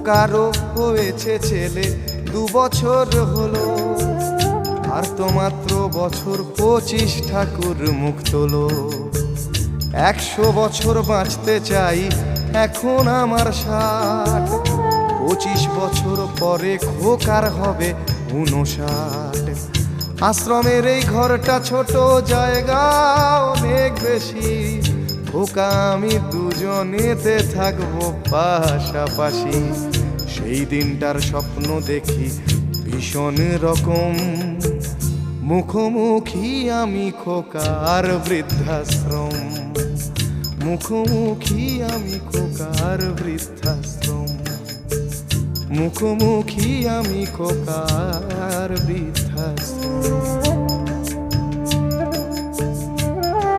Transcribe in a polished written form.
খোকারও হয়েছে ছেলে 2 বছর হলো, আর তো মাত্র বছর 25 ঠাকুর মুখ তোলো। 100 বছর বাঁচতে চাই, এখন আমার 60। 25 বছর পরে খোকার হবে 59। আশ্রমের এই ঘরটা ছোট, জায়গা অনেক বেশি। খোকা আমি দুজনেতে থাকবো পাশাপাশি। সেই দিনটার স্বপ্ন দেখি ভীষণ রকম, মুখোমুখি আমি খোকার বৃদ্ধাশ্রম। মুখোমুখি আমি খোকার বৃদ্ধাশ্রম। মুখোমুখি আমি খোকার বৃদ্ধাশ্রম।